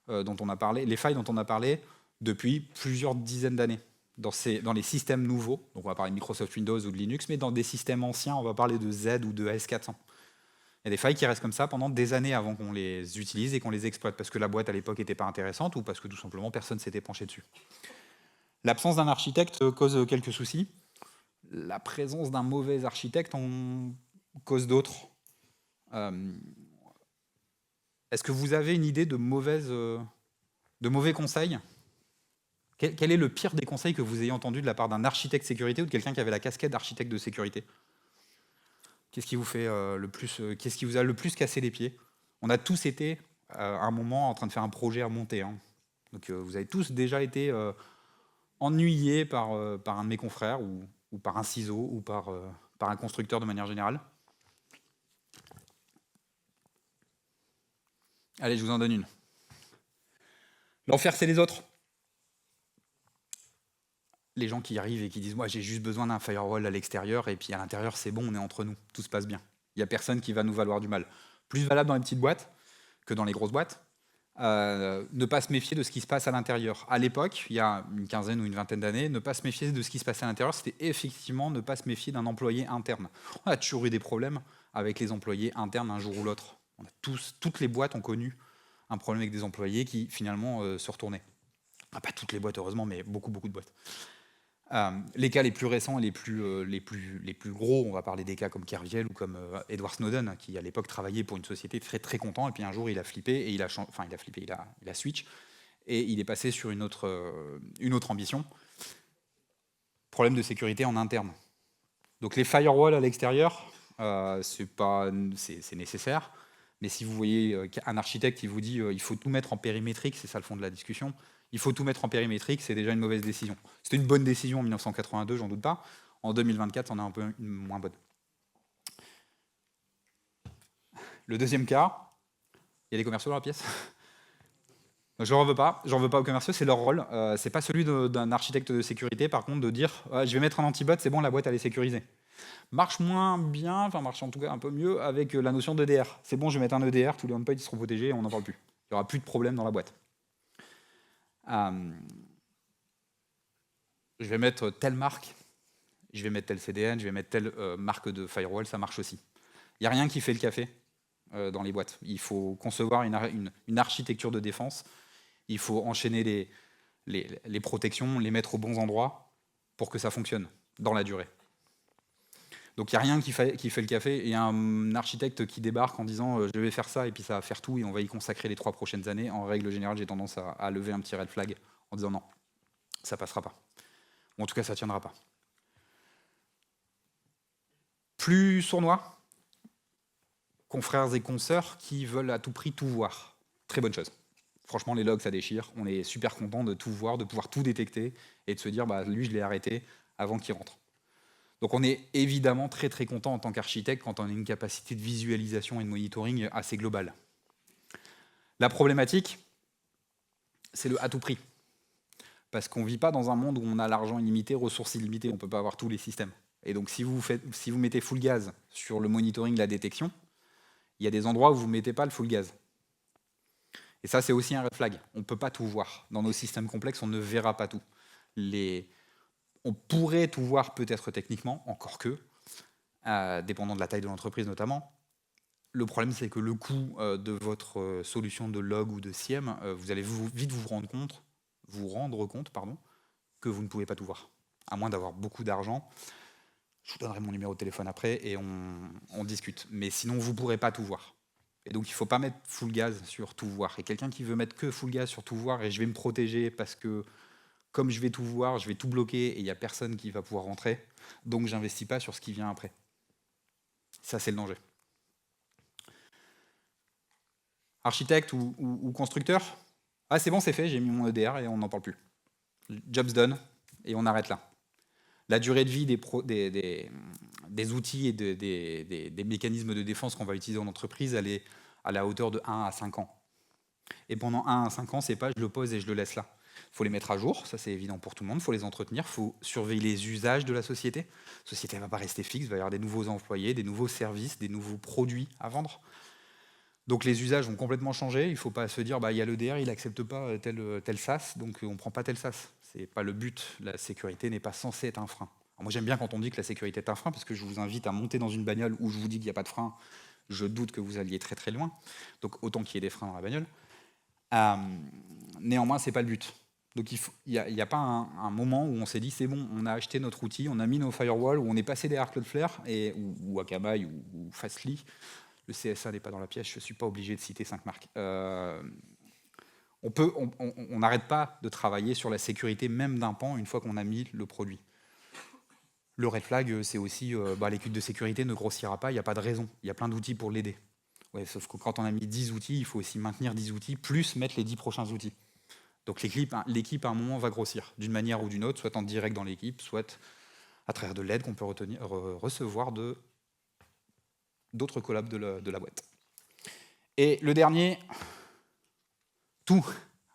dont on a parlé, les failles dont on a parlé depuis plusieurs dizaines d'années. Dans les systèmes nouveaux, donc on va parler de Microsoft Windows ou de Linux, mais dans des systèmes anciens, on va parler de Z ou de AS400. Il y a des failles qui restent comme ça pendant des années avant qu'on les utilise et qu'on les exploite, parce que la boîte à l'époque n'était pas intéressante ou parce que tout simplement personne ne s'était penché dessus. L'absence d'un architecte cause quelques soucis. La présence d'un mauvais architecte en cause d'autres. Est-ce que vous avez une idée de mauvais conseils? Quel est le pire des conseils que vous ayez entendu de la part d'un architecte sécurité ou de quelqu'un qui avait la casquette d'architecte de sécurité? Qu'est-ce qui vous fait qu'est-ce qui vous a le plus cassé les pieds? On a tous été à un moment en train de faire un projet à monter. Hein. Donc vous avez tous déjà été ennuyés par un de mes confrères ou par un ciseau ou par un constructeur de manière générale. Allez, je vous en donne une. L'enfer, c'est les autres. Les gens qui arrivent et qui disent « moi j'ai juste besoin d'un firewall à l'extérieur et puis à l'intérieur c'est bon, on est entre nous, tout se passe bien. Il n'y a personne qui va nous valoir du mal ». Plus valable dans les petites boîtes que dans les grosses boîtes. Ne pas se méfier de ce qui se passe à l'intérieur. À l'époque, il y a une quinzaine ou une vingtaine d'années, ne pas se méfier de ce qui se passait à l'intérieur, c'était effectivement ne pas se méfier d'un employé interne. On a toujours eu des problèmes avec les employés internes un jour ou l'autre. Toutes les boîtes ont connu un problème avec des employés qui finalement se retournaient. Ah, pas toutes les boîtes heureusement, mais beaucoup de boîtes. Les cas les plus récents et les plus gros, on va parler des cas comme Kerviel ou comme Edward Snowden, qui à l'époque travaillait pour une société très très content, et puis un jour il a flippé, et il a switch, et il est passé sur une autre ambition. Problème de sécurité en interne. Donc les firewalls à l'extérieur, c'est nécessaire, mais si vous voyez un architecte qui vous dit il faut tout mettre en périmétrique, c'est ça le fond de la discussion, il faut tout mettre en périmétrique, c'est déjà une mauvaise décision. C'était une bonne décision en 1982, j'en doute pas. En 2024, c'en est un peu une moins bonne. Le deuxième cas, il y a des commerciaux dans la pièce. Je n'en veux pas aux commerciaux, c'est leur rôle. C'est pas celui d'un architecte de sécurité, par contre, de dire je vais mettre un antibot, c'est bon, la boîte elle est sécurisée. Marche moins bien, enfin marche en tout cas un peu mieux avec la notion d'EDR. C'est bon, je vais mettre un EDR, tous les endpoints ils seront protégés et on n'en parle plus. Il n'y aura plus de problème dans la boîte. Je vais mettre telle marque, je vais mettre tel CDN, je vais mettre telle marque de firewall, ça marche aussi. Il n'y a rien qui fait le café dans les boîtes. Il faut concevoir une architecture de défense, il faut enchaîner les protections, les mettre aux bons endroits pour que ça fonctionne dans la durée. Donc il n'y a rien qui fait le café, et un architecte qui débarque en disant je vais faire ça et puis ça va faire tout et on va y consacrer les 3 prochaines années, en règle générale j'ai tendance à lever un petit red flag en disant non, ça passera pas. Ou en tout cas ça tiendra pas. Plus sournois, confrères et consoeurs qui veulent à tout prix tout voir. Très bonne chose. Franchement les logs ça déchire, on est super content de tout voir, de pouvoir tout détecter et de se dire bah lui je l'ai arrêté avant qu'il rentre. Donc on est évidemment très très content en tant qu'architecte quand on a une capacité de visualisation et de monitoring assez globale. La problématique, c'est le à tout prix. Parce qu'on ne vit pas dans un monde où on a l'argent illimité, ressources illimitées, on ne peut pas avoir tous les systèmes. Et donc si vous mettez full gaz sur le monitoring, la détection, il y a des endroits où vous ne mettez pas le full gaz. Et ça c'est aussi un red flag. On ne peut pas tout voir. Dans nos systèmes complexes, on ne verra pas tout. On pourrait tout voir peut-être techniquement, encore que, dépendant de la taille de l'entreprise notamment. Le problème, c'est que le coût de votre solution de log ou de SIEM, vous allez vite vous rendre compte que vous ne pouvez pas tout voir, à moins d'avoir beaucoup d'argent. Je vous donnerai mon numéro de téléphone après et on discute. Mais sinon, vous ne pourrez pas tout voir. Et donc, il ne faut pas mettre full gaz sur tout voir. Et quelqu'un qui veut mettre que full gaz sur tout voir, et je vais me protéger parce que comme je vais tout voir, je vais tout bloquer et il n'y a personne qui va pouvoir rentrer, donc je n'investis pas sur ce qui vient après. Ça, c'est le danger. Architecte ou constructeur, ah c'est bon, c'est fait, j'ai mis mon EDR et on n'en parle plus. Job's done, et on arrête là. La durée de vie des outils et des mécanismes de défense qu'on va utiliser en entreprise, elle est à la hauteur de 1 à 5 ans. Et pendant 1 à 5 ans, c'est pas je le pose et je le laisse là. Il faut les mettre à jour, ça c'est évident pour tout le monde, il faut les entretenir, il faut surveiller les usages de la société. La société ne va pas rester fixe, il va y avoir des nouveaux employés, des nouveaux services, des nouveaux produits à vendre. Donc les usages ont complètement changé, il ne faut pas se dire bah, il y a l'EDR, il n'accepte pas tel SaaS, donc on ne prend pas tel SaaS. Ce n'est pas le but, la sécurité n'est pas censée être un frein. Alors moi j'aime bien quand on dit que la sécurité est un frein, parce que je vous invite à monter dans une bagnole où je vous dis qu'il n'y a pas de frein, je doute que vous alliez très très loin, donc autant qu'il y ait des freins dans la bagnole. Néanmoins, ce n'est pas le but. Donc il n'y a pas un moment où on s'est dit c'est bon, on a acheté notre outil, on a mis nos firewalls, où on est passé derrière Cloudflare ou Akamai ou Fastly. Le CSA n'est pas dans la pièce, je ne suis pas obligé de citer 5 marques. On n'arrête pas de travailler sur la sécurité même d'un pan une fois qu'on a mis le produit. Le red flag, c'est aussi l'équipe de sécurité ne grossira pas, il n'y a pas de raison. Il y a plein d'outils pour l'aider. Ouais, sauf que quand on a mis 10 outils, il faut aussi maintenir 10 outils, plus mettre les 10 prochains outils. Donc l'équipe, à un moment, va grossir, d'une manière ou d'une autre, soit en direct dans l'équipe, soit à travers de l'aide qu'on peut recevoir d'autres collabs de la boîte. Et le dernier, tout.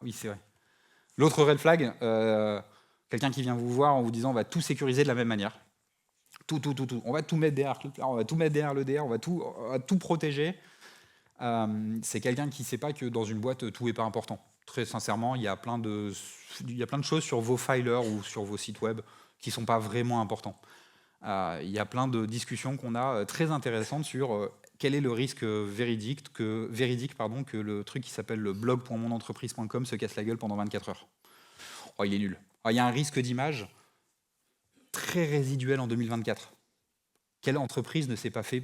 Oui, c'est vrai. L'autre red flag, quelqu'un qui vient vous voir en vous disant on va tout sécuriser de la même manière. Tout. On va tout mettre derrière Cloudflare, on va tout mettre derrière l'EDR, on va tout protéger. C'est quelqu'un qui ne sait pas que dans une boîte, tout n'est pas important. Très sincèrement, il y a plein de choses sur vos filers ou sur vos sites web qui ne sont pas vraiment importants. Il y a plein de discussions qu'on a très intéressantes sur quel est le risque véridique que le truc qui s'appelle le blog.monentreprise.com se casse la gueule pendant 24 heures. Oh, il est nul. Il y a un risque d'image très résiduel en 2024. Quelle entreprise ne s'est pas fait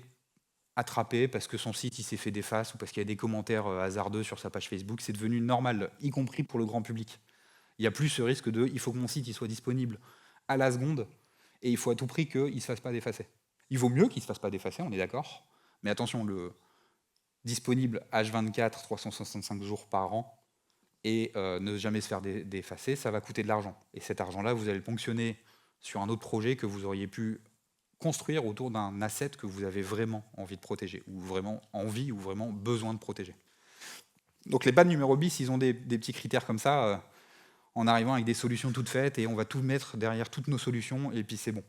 attraper parce que son site il s'est fait déface ou parce qu'il y a des commentaires hasardeux sur sa page Facebook? C'est devenu normal, y compris pour le grand public. Il n'y a plus ce risque de il faut que mon site il soit disponible à la seconde et il faut à tout prix qu'il ne se fasse pas défacer. Il vaut mieux qu'il ne se fasse pas défacer, on est d'accord, mais attention, le disponible H24, 365 jours par an et ne jamais se faire défacer, ça va coûter de l'argent. Et cet argent-là, vous allez le ponctionner sur un autre projet que vous auriez pu construire autour d'un asset que vous avez vraiment envie de protéger, ou vraiment envie, ou vraiment besoin de protéger. Donc les bad numéro bis, ils ont des petits critères comme ça, en arrivant avec des solutions toutes faites, et on va tout mettre derrière toutes nos solutions, et puis c'est bon.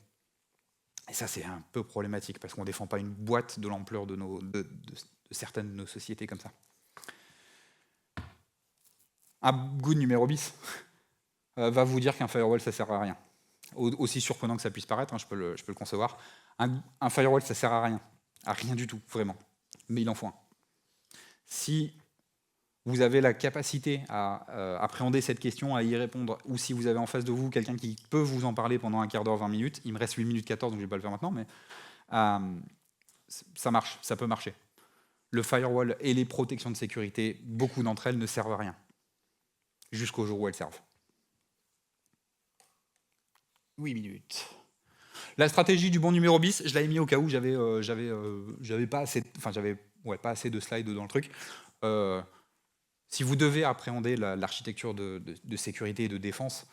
Et ça, c'est un peu problématique, parce qu'on ne défend pas une boîte de l'ampleur de certaines de nos sociétés comme ça. Un good numéro bis va vous dire qu'un firewall, ça ne sert à rien. Aussi surprenant que ça puisse paraître, je peux le concevoir. Un firewall, ça ne sert à rien du tout, vraiment. Mais il en faut un. Si vous avez la capacité à appréhender cette question, à y répondre, ou si vous avez en face de vous quelqu'un qui peut vous en parler pendant un quart d'heure, 20 minutes, il me reste 8 minutes 14, donc je ne vais pas le faire maintenant, mais ça marche, ça peut marcher. Le firewall et les protections de sécurité, beaucoup d'entre elles ne servent à rien, jusqu'au jour où elles servent. 8 minutes. La stratégie du bon numéro bis, je l'avais mis au cas où j'avais pas assez de slides dans le truc. Si vous devez appréhender l'architecture de sécurité et de défense,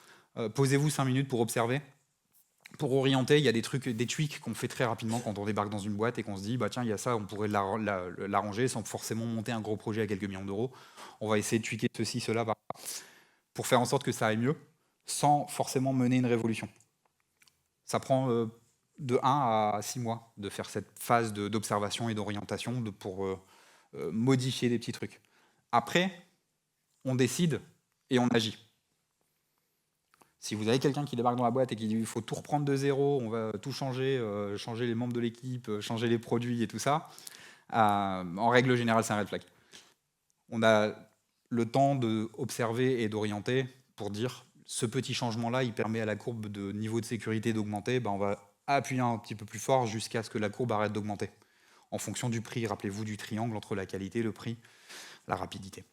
posez-vous 5 minutes pour observer. Pour orienter, il y a des tweaks qu'on fait très rapidement quand on débarque dans une boîte et qu'on se dit tiens, il y a ça, on pourrait l'arranger sans forcément monter un gros projet à quelques millions d'euros. On va essayer de tweaker ceci, cela, pour faire en sorte que ça aille mieux, sans forcément mener une révolution. Ça prend de 1 à 6 mois de faire cette phase d'observation et d'orientation pour modifier des petits trucs. Après, on décide et on agit. Si vous avez quelqu'un qui débarque dans la boîte et qui dit qu'il faut tout reprendre de zéro, on va tout changer, changer les membres de l'équipe, changer les produits et tout ça, en règle générale, c'est un red flag. On a le temps d'observer et d'orienter pour dire ce petit changement-là, il permet à la courbe de niveau de sécurité d'augmenter, on va appuyer un petit peu plus fort jusqu'à ce que la courbe arrête d'augmenter. En fonction du prix, rappelez-vous du triangle entre la qualité, le prix, la rapidité.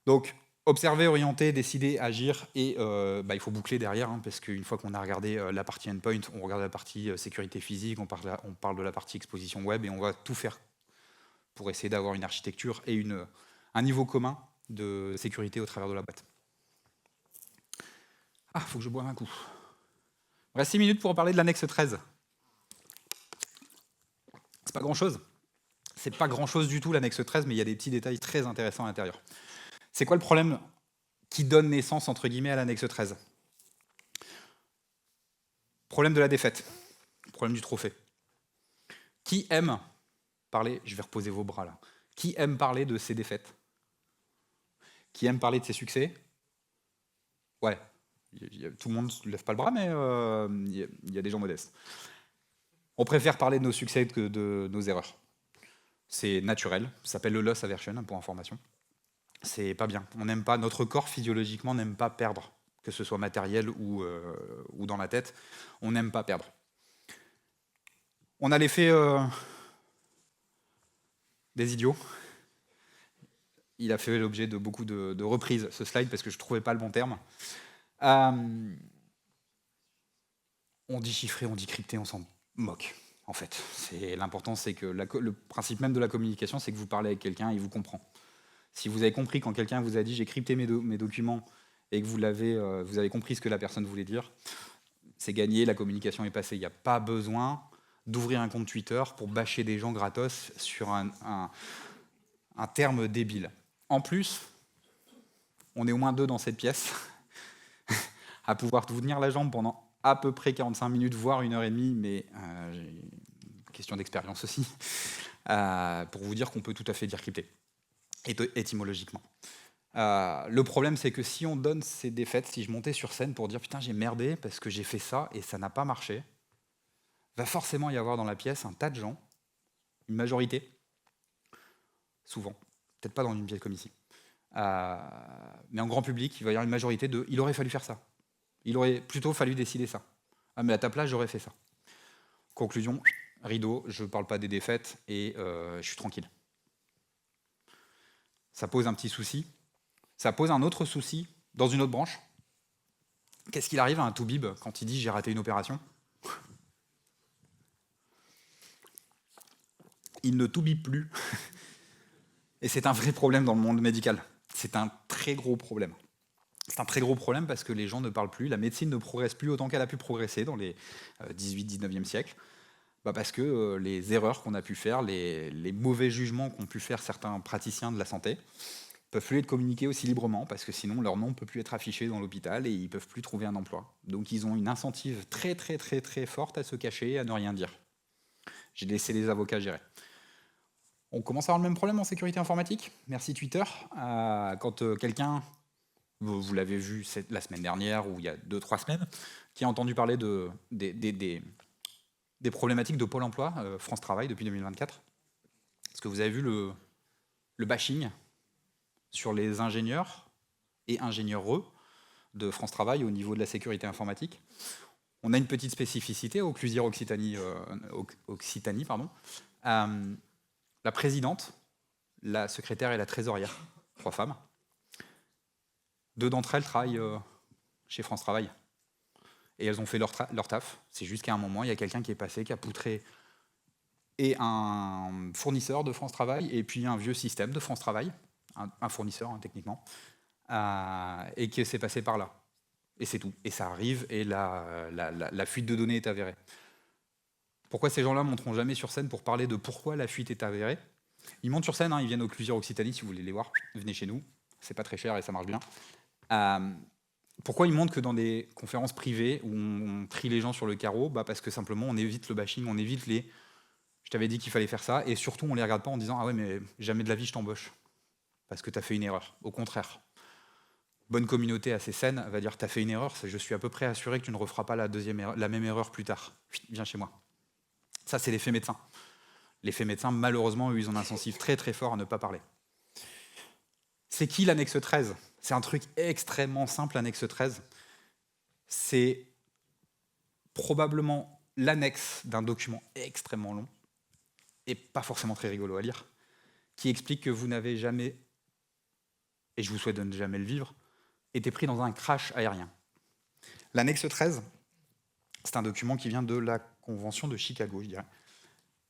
Donc, observer, orienter, décider, agir, et il faut boucler derrière, parce qu'une fois qu'on a regardé la partie endpoint, on regarde la partie sécurité physique, on parle de la partie exposition web, et on va tout faire pour essayer d'avoir une architecture et un niveau commun de sécurité au travers de la boîte. Ah, faut que je boive un coup. Il reste 6 minutes pour parler de l'annexe 13. C'est pas grand-chose. C'est pas grand-chose du tout, l'annexe 13, mais il y a des petits détails très intéressants à l'intérieur. C'est quoi le problème qui donne naissance, entre guillemets, à l'annexe 13 ? Problème de la défaite. Problème du trophée. Qui aime parler... Je vais reposer vos bras, là. Qui aime parler de ses défaites ? Qui aime parler de ses succès ? Ouais. Tout le monde ne lève pas le bras, mais il y a des gens modestes. On préfère parler de nos succès que de nos erreurs. C'est naturel, ça s'appelle le loss aversion, pour information. C'est pas bien. On n'aime pas, notre corps physiologiquement n'aime pas perdre, que ce soit matériel ou dans la tête. On n'aime pas perdre. On a l'effet des idiots. Il a fait l'objet de beaucoup de reprises, ce slide, parce que je ne trouvais pas le bon terme. On dit chiffré, on dit crypté, on s'en moque, en fait. L'important, c'est que le principe même de la communication, c'est que vous parlez avec quelqu'un et il vous comprend. Si vous avez compris quand quelqu'un vous a dit « j'ai crypté mes documents » et que vous avez compris ce que la personne voulait dire, c'est gagné, la communication est passée. Il n'y a pas besoin d'ouvrir un compte Twitter pour bâcher des gens gratos sur un terme débile. En plus, on est au moins 2 dans cette pièce à pouvoir vous tenir la jambe pendant à peu près 45 minutes, voire 1h30, mais question d'expérience aussi, pour vous dire qu'on peut tout à fait dire crypté, étymologiquement. Le problème, c'est que si on donne ces défaites, si je montais sur scène pour dire « putain, j'ai merdé parce que j'ai fait ça et ça n'a pas marché », va forcément y avoir dans la pièce un tas de gens, une majorité, souvent, peut-être pas dans une pièce comme ici, mais en grand public, il va y avoir une majorité de « il aurait fallu faire ça ». Il aurait plutôt fallu décider ça. Ah, mais à ta place, j'aurais fait ça. Conclusion, rideau, je ne parle pas des défaites et je suis tranquille. Ça pose un petit souci. Ça pose un autre souci dans une autre branche. Qu'est-ce qu'il arrive à un toubib quand il dit « j'ai raté une opération » Il ne toubib plus. Et c'est un vrai problème dans le monde médical. C'est un très gros problème. C'est un très gros problème parce que les gens ne parlent plus, la médecine ne progresse plus autant qu'elle a pu progresser dans les 18-19e siècles, parce que les erreurs qu'on a pu faire, les mauvais jugements qu'ont pu faire certains praticiens de la santé, peuvent plus être communiqués aussi librement, parce que sinon leur nom ne peut plus être affiché dans l'hôpital et ils ne peuvent plus trouver un emploi. Donc ils ont une incentive très très très très forte à se cacher, à ne rien dire. J'ai laissé les avocats gérer. On commence à avoir le même problème en sécurité informatique. Merci Twitter. Quand quelqu'un... Vous l'avez vu la semaine dernière ou il y a 2-3 semaines, qui a entendu parler des problématiques de Pôle emploi, France Travail depuis 2024. Est-ce que vous avez vu le bashing sur les ingénieurs et ingénieureux de France Travail au niveau de la sécurité informatique? On a une petite spécificité au Clusier Occitanie. La présidente, la secrétaire et la trésorière, 3 femmes. 2 d'entre elles travaillent chez France Travail. Et elles ont fait leur taf. C'est juste qu'à un moment, il y a quelqu'un qui est passé, qui a poutré et un fournisseur de France Travail et puis un vieux système de France Travail, un fournisseur techniquement, et qui s'est passé par là. Et c'est tout. Et ça arrive et la fuite de données est avérée. Pourquoi ces gens-là ne monteront jamais sur scène pour parler de pourquoi la fuite est avérée? Ils montent sur scène, ils viennent au Clusier Occitanie, si vous voulez les voir, venez chez nous, c'est pas très cher et ça marche bien. Pourquoi ils montrent que dans des conférences privées où on trie les gens sur le carreau? Parce que simplement on évite le bashing, on évite les « je t'avais dit qu'il fallait faire ça » et surtout on les regarde pas en disant « ah ouais mais jamais de la vie je t'embauche parce que t'as fait une erreur ». Au contraire, bonne communauté assez saine va dire « t'as fait une erreur, je suis à peu près assuré que tu ne referas pas la même erreur plus tard. Viens chez moi ». Ça c'est l'effet médecin. L'effet médecin, malheureusement, ils ont un sensif très très fort à ne pas parler. C'est qui l'annexe 13 ? C'est un truc extrêmement simple, l'annexe 13. C'est probablement l'annexe d'un document extrêmement long, et pas forcément très rigolo à lire, qui explique que vous n'avez jamais, et je vous souhaite de ne jamais le vivre, été pris dans un crash aérien. L'annexe 13, c'est un document qui vient de la Convention de Chicago, je dirais.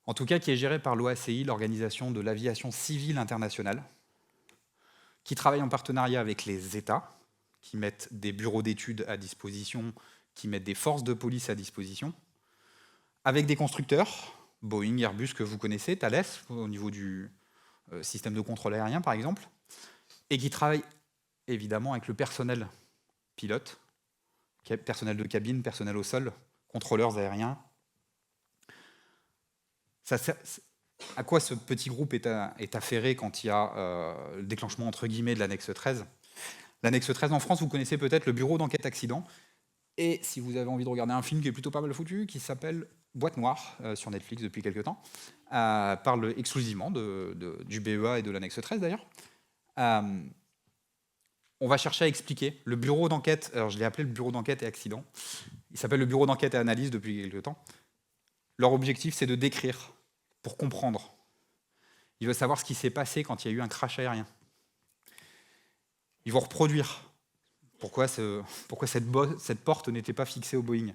En tout cas, qui est géré par l'OACI, l'Organisation de l'Aviation Civile Internationale, qui travaille en partenariat avec les États, qui mettent des bureaux d'études à disposition, qui mettent des forces de police à disposition, avec des constructeurs, Boeing, Airbus, que vous connaissez, Thales, au niveau du système de contrôle aérien, par exemple, et qui travaille évidemment avec le personnel pilote, personnel de cabine, personnel au sol, contrôleurs aériens. À quoi ce petit groupe est affairé quand il y a le déclenchement entre guillemets de l'annexe 13 ? L'annexe 13 en France, vous connaissez peut-être le bureau d'enquête accident. Et si vous avez envie de regarder un film qui est plutôt pas mal foutu, qui s'appelle Boîte Noire, sur Netflix depuis quelques temps, parle exclusivement du BEA et de l'annexe 13 d'ailleurs. On va chercher à expliquer le bureau d'enquête, alors je l'ai appelé le bureau d'enquête et accident, il s'appelle le bureau d'enquête et analyse depuis quelques temps. Leur objectif, c'est de décrire, pour comprendre. Il veut savoir ce qui s'est passé quand il y a eu un crash aérien. Ils vont reproduire pourquoi cette porte n'était pas fixée au Boeing.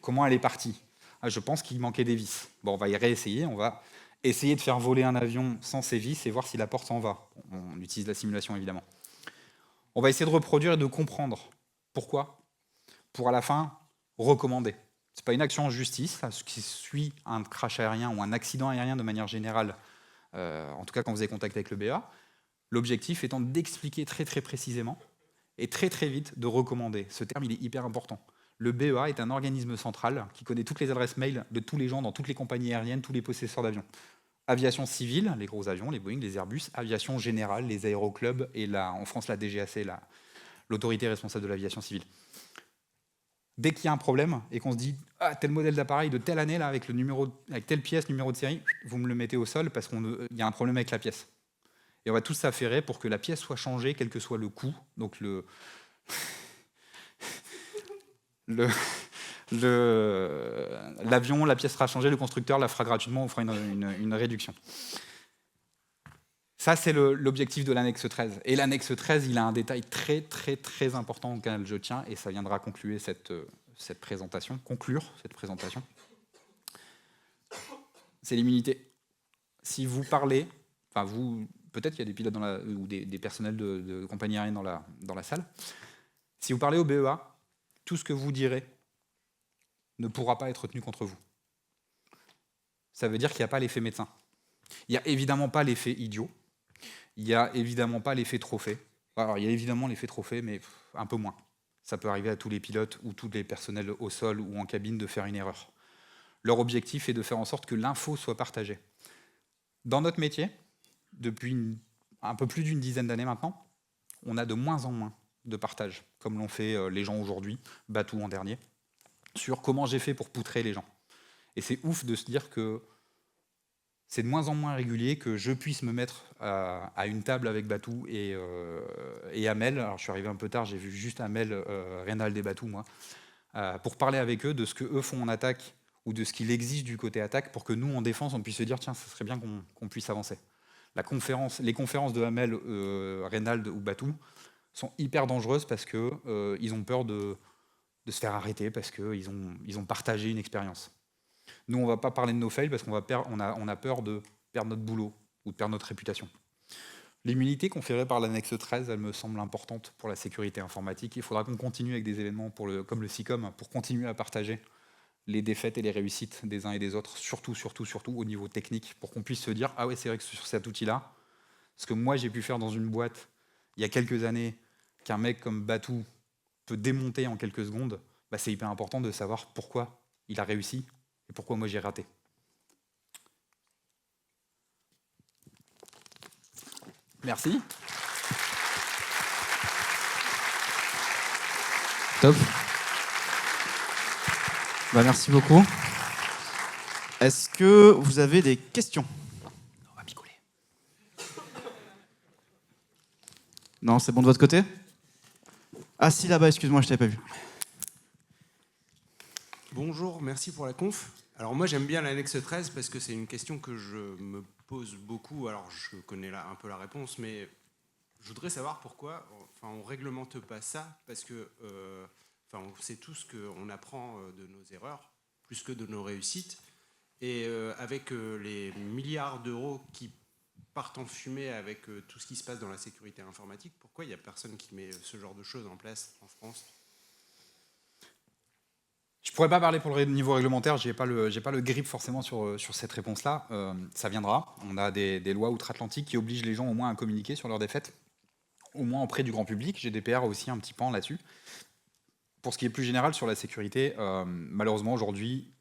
Comment elle est partie. Je pense qu'il manquait des vis. Bon, on va y réessayer, on va essayer de faire voler un avion sans ces vis et voir si la porte s'en va. On utilise la simulation, évidemment. On va essayer de reproduire et de comprendre. Pourquoi ? Pour à la fin, recommander. Ce n'est pas une action en justice, ce qui suit un crash aérien ou un accident aérien de manière générale, en tout cas quand vous avez contact avec le BEA. L'objectif étant d'expliquer très très précisément et très très vite de recommander. Ce terme, il est hyper important. Le BEA est un organisme central qui connaît toutes les adresses mail de tous les gens dans toutes les compagnies aériennes, tous les possesseurs d'avions. Aviation civile, les gros avions, les Boeing, les Airbus. Aviation générale, les aéroclubs et en France la DGAC, l'autorité responsable de l'aviation civile. Dès qu'il y a un problème et qu'on se dit tel modèle d'appareil de telle année là, avec telle pièce, numéro de série, vous me le mettez au sol parce qu'il y a un problème avec la pièce. Et on va tous s'affairer pour que la pièce soit changée, quel que soit le coût. Donc l'avion, la pièce sera changée, le constructeur la fera gratuitement, on fera une réduction. Ça, c'est l'objectif de l'annexe 13. Et l'annexe 13, il a un détail très, très, très important auquel je tiens, et ça viendra conclure cette présentation. C'est l'immunité. Si vous parlez, peut-être qu'il y a des pilotes ou des personnels de compagnie aérienne dans la salle. Si vous parlez au BEA, tout ce que vous direz ne pourra pas être tenu contre vous. Ça veut dire qu'il n'y a pas l'effet médecin. Il n'y a évidemment pas l'effet idiot. Il n'y a évidemment pas l'effet trophée. Alors, il y a évidemment l'effet trophée, mais un peu moins. Ça peut arriver à tous les pilotes ou tous les personnels au sol ou en cabine de faire une erreur. Leur objectif est de faire en sorte que l'info soit partagée. Dans notre métier, depuis un peu plus d'une dizaine d'années maintenant, on a de moins en moins de partage, comme l'ont fait les gens aujourd'hui, Batou en dernier, sur comment j'ai fait pour poutrer les gens. Et c'est ouf de se dire que c'est de moins en moins régulier que je puisse me mettre à une table avec Batou et Amel. Alors je suis arrivé un peu tard, j'ai vu juste Amel, Reynald et Batou, moi, pour parler avec eux de ce qu'eux font en attaque ou de ce qu'il existe du côté attaque pour que nous, en défense, on puisse se dire tiens, ça serait bien qu'on puisse avancer. Les conférences de Amel, Reynald ou Batou sont hyper dangereuses parce qu'ils ont peur de se faire arrêter, parce qu'ils ont partagé une expérience. Nous, on ne va pas parler de nos fails parce qu'on a peur de perdre notre boulot ou de perdre notre réputation. L'immunité conférée par l'annexe 13, elle me semble importante pour la sécurité informatique. Il faudra qu'on continue avec des événements comme le SICOM pour continuer à partager les défaites et les réussites des uns et des autres, surtout au niveau technique, pour qu'on puisse se dire « Ah ouais, c'est vrai que sur cet outil-là, ce que moi j'ai pu faire dans une boîte il y a quelques années, qu'un mec comme Batou peut démonter en quelques secondes, c'est hyper important de savoir pourquoi il a réussi et pourquoi moi j'ai raté. » Merci. Top. Merci beaucoup. Est-ce que vous avez des questions ? On va picoler. Non, c'est bon de votre côté ? Ah si, là-bas, excuse-moi, je ne t'avais pas vu. Bonjour, merci pour la conf. Alors moi j'aime bien l'annexe 13 parce que c'est une question que je me pose beaucoup. Alors je connais un peu la réponse, mais je voudrais savoir pourquoi on ne réglemente pas ça, parce que on sait tous qu'on apprend de nos erreurs plus que de nos réussites. Et avec les milliards d'euros qui partent en fumée avec tout ce qui se passe dans la sécurité informatique, pourquoi il n'y a personne qui met ce genre de choses en place en France ? Je ne pourrais pas parler pour le niveau réglementaire, je n'ai pas le grip forcément sur cette réponse-là. Ça viendra. On a des lois outre-Atlantique qui obligent les gens au moins à communiquer sur leurs défaites, au moins auprès du grand public. GDPR a aussi un petit pan là-dessus. Pour ce qui est plus général sur la sécurité, malheureusement aujourd'hui,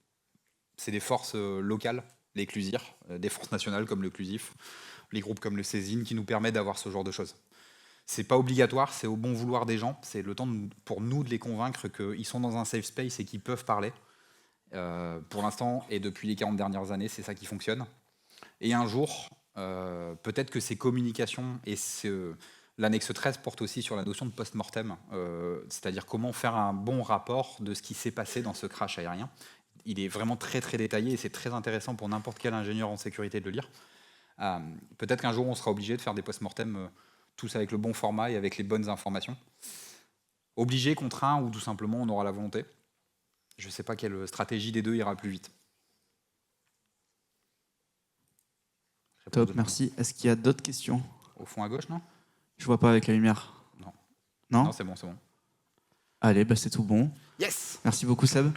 c'est des forces locales, les CLUSIR, des forces nationales comme le CLUSIF, les groupes comme le CESIN qui nous permettent d'avoir ce genre de choses. C'est pas obligatoire, c'est au bon vouloir des gens. C'est le temps pour nous de les convaincre qu'ils sont dans un safe space et qu'ils peuvent parler. Pour l'instant, et depuis les 40 dernières années, c'est ça qui fonctionne. Et un jour, peut-être que ces communications, et l'annexe 13 porte aussi sur la notion de post-mortem, c'est-à-dire comment faire un bon rapport de ce qui s'est passé dans ce crash aérien. Il est vraiment très très détaillé et c'est très intéressant pour n'importe quel ingénieur en sécurité de le lire. Peut-être qu'un jour, on sera obligé de faire des post-mortem tous avec le bon format et avec les bonnes informations. Obligé, contraint, ou tout simplement, on aura la volonté. Je ne sais pas quelle stratégie des deux ira plus vite. Top, merci. Est-ce qu'il y a d'autres questions? Au fond à gauche, non? Je vois pas avec la lumière. Non. Non, Non, c'est bon, c'est bon. Allez, bah, c'est tout bon. Yes. Merci beaucoup, Seb.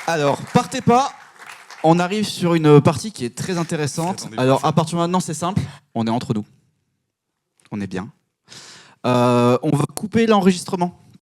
Alors, partez pas. On arrive sur une partie qui est très intéressante. J'attendais pas Alors, ça. à partir de maintenant, c'est simple. On est entre nous. On est bien. On va couper l'enregistrement.